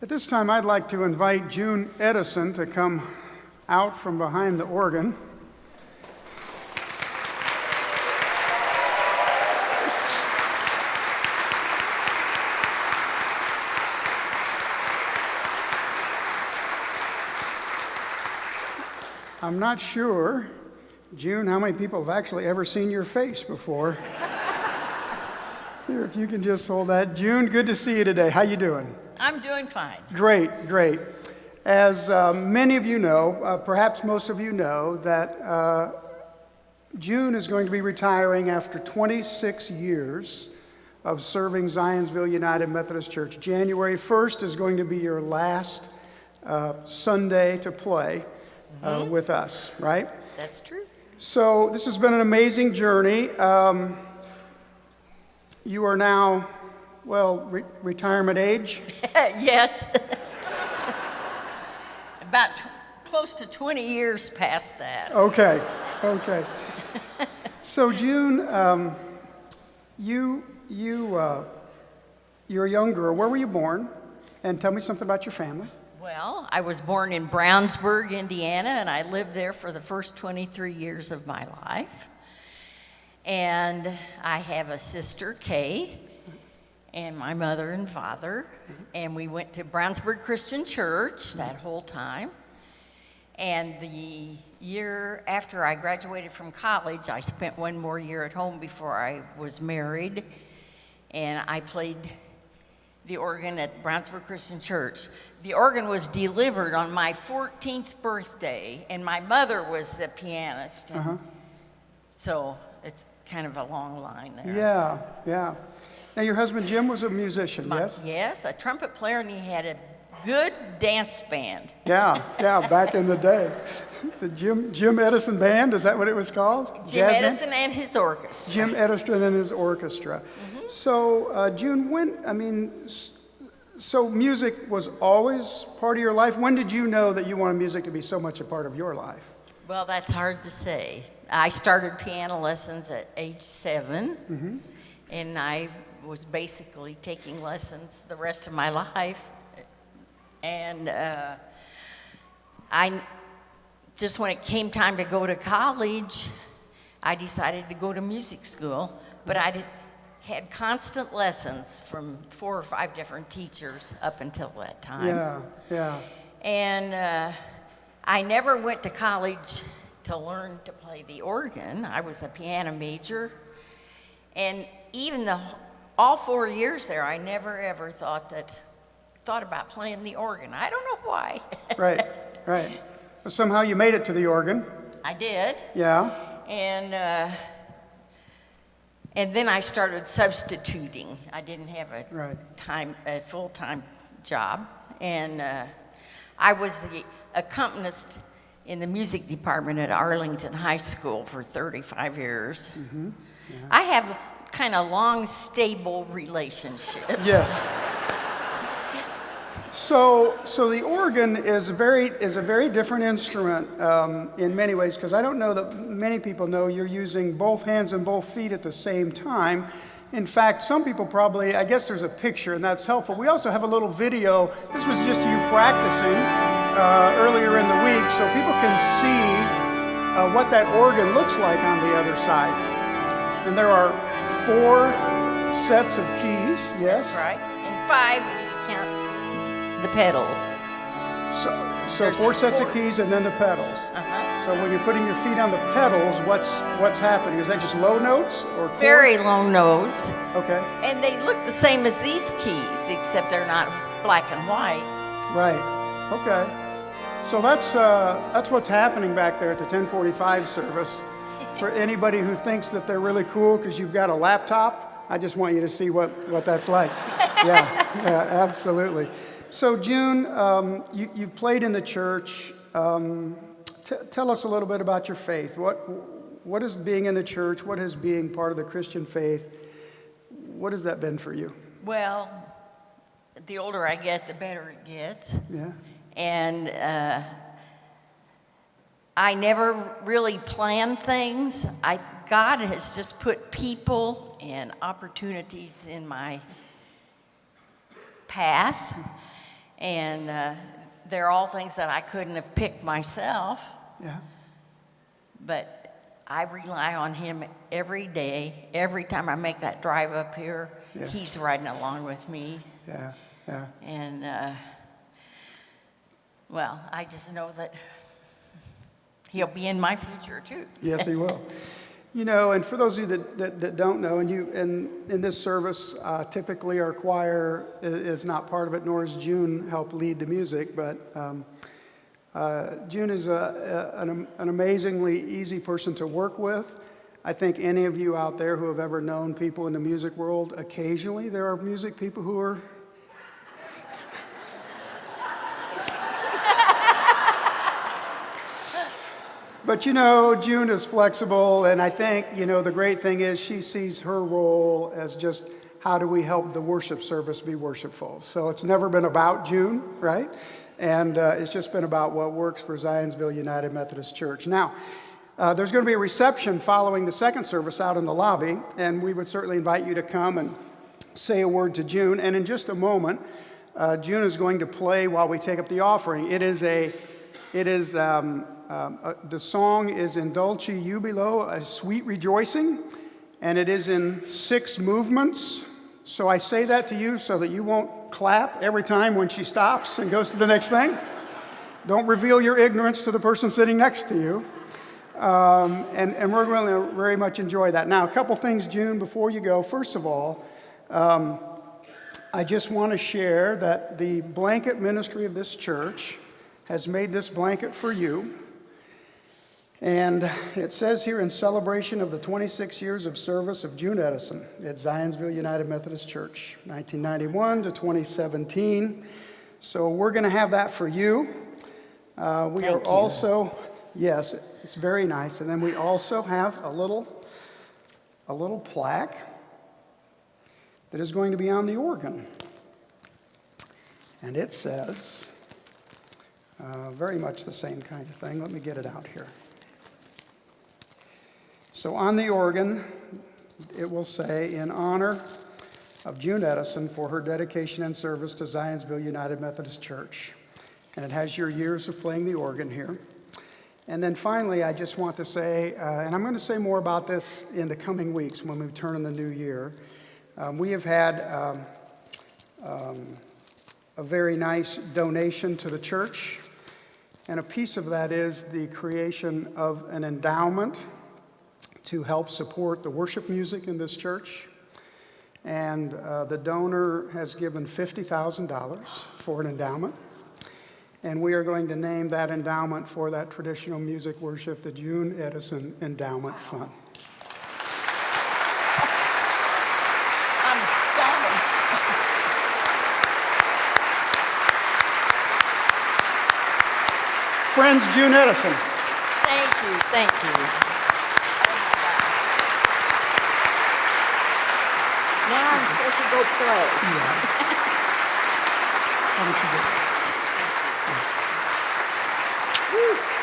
At this time, I'd like to invite June Edison to come out from behind the organ. I'm not sure, June, how many people have actually ever seen your face before. Here, if you can just hold that. June, good to see you today. How you doing? I'm doing fine. Great, great. As many of you know, perhaps most of you know, that June is going to be retiring after 26 years of serving Zionsville United Methodist Church. January 1st is going to be your last Sunday to play with us, right? That's true. So this has been an amazing journey. You are now, well, retirement age? Yes. About close to 20 years past that. Okay. So June, you're a young girl. Where were you born? And tell me something about your family. Well, I was born in Brownsburg, Indiana, and I lived there for the first 23 years of my life. And I have a sister, Kay, and my mother and father, and we went to Brownsburg Christian Church that whole time. And the year after I graduated from college, I spent one more year at home before I was married, and I played the organ at Brownsburg Christian Church. The organ was delivered on my 14th birthday, and my mother was the pianist. So it's kind of a long line there. Yeah. Now, your husband Jim was a musician, yes? Yes, a trumpet player, and he had a good dance band. Yeah, back in the day. The Jim Edison Band, is that what it was called? Jim Edison and his orchestra. Jim Edison and his orchestra. So, June, so music was always part of your life? When did you know that you wanted music to be so much a part of your life? Well, that's hard to say. I started piano lessons at age 7, and I was basically taking lessons the rest of my life. And I just, when it came time to go to college, I decided to go to music school, but I had constant lessons from 4 or 5 different teachers up until that time. Yeah. And I never went to college to learn to play the organ. I was a piano major, and even all 4 years there, I never ever thought about playing the organ. I don't know why. Right. Well, somehow you made it to the organ. I did. Yeah. And then I started substituting. I didn't have a full-time job, and I was the accompanist in the music department at Arlington High School for 35 years. Yeah. I have kind of long, stable relationships. Yes. So the organ is a very different instrument in many ways, because I don't know that many people know you're using both hands and both feet at the same time. In fact, some people probably, I guess there's a picture, and that's helpful. We also have a little video. This was just you practicing earlier in the week, so people can see what that organ looks like on the other side. And there are 4 sets of keys, yes? That's right, and 5 if you count the pedals. So 4 sets of keys and then the pedals. So when you're putting your feet on the pedals, what's happening? Is that just low notes or chords? Very low notes. Okay. And they look the same as these keys, except they're not black and white. Right. Okay. So that's what's happening back there at the 1045 service. For anybody who thinks that they're really cool because you've got a laptop, I just want you to see what that's like. Yeah, absolutely. So June, you've played in the church. Tell us a little bit about your faith. What is being in the church? What is being part of the Christian faith? What has that been for you? Well, the older I get, the better it gets. Yeah. And I never really planned things. God has just put people and opportunities in my path. And they're all things that I couldn't have picked myself, Yeah. but I rely on him every day. Every time I make that drive up here, Yeah. he's riding along with me. Yeah. Yeah. And, well, I just know that he'll be in my future, too. Yes, he will. You know, and for those of you that don't know, and in this service, typically our choir is not part of it, nor is June help lead the music, but June is an amazingly easy person to work with. I think any of you out there who have ever known people in the music world, occasionally there are music people who are But you know, June is flexible, and I think, you know, the great thing is she sees her role as just how do we help the worship service be worshipful. So it's never been about June, right? And it's just been about what works for Zionsville United Methodist Church. Now, there's going to be a reception following the second service out in the lobby, and we would certainly invite you to come and say a word to June. And in just a moment, June is going to play while we take up the offering. The song is in Dulce Jubilo, a sweet rejoicing, and it is in 6 movements. So I say that to you so that you won't clap every time when she stops and goes to the next thing. Don't reveal your ignorance to the person sitting next to you. And we're going to very much enjoy that. Now, a couple things, June, before you go. First of all, I just want to share that the blanket ministry of this church has made this blanket for you. And it says here, in celebration of the 26 years of service of June Edison at Zionsville United Methodist Church, 1991 to 2017. So we're going to have that for you. We are also, yes, it's very nice. And then we also have a little plaque that is going to be on the organ. And it says, very much the same kind of thing. Let me get it out here. So on the organ, it will say, in honor of June Edison for her dedication and service to Zionsville United Methodist Church. And it has your years of playing the organ here. And then finally, I just want to say, and I'm going to say more about this in the coming weeks when we turn in the new year, we have had a very nice donation to the church. And a piece of that is the creation of an endowment to help support the worship music in this church. And the donor has given $50,000 for an endowment. And we are going to name that endowment for that traditional music worship the June Edison Endowment Fund. I'm astonished. Friends, June Edison. Thank you, thank you. Now I'm supposed to go pray. How did you do?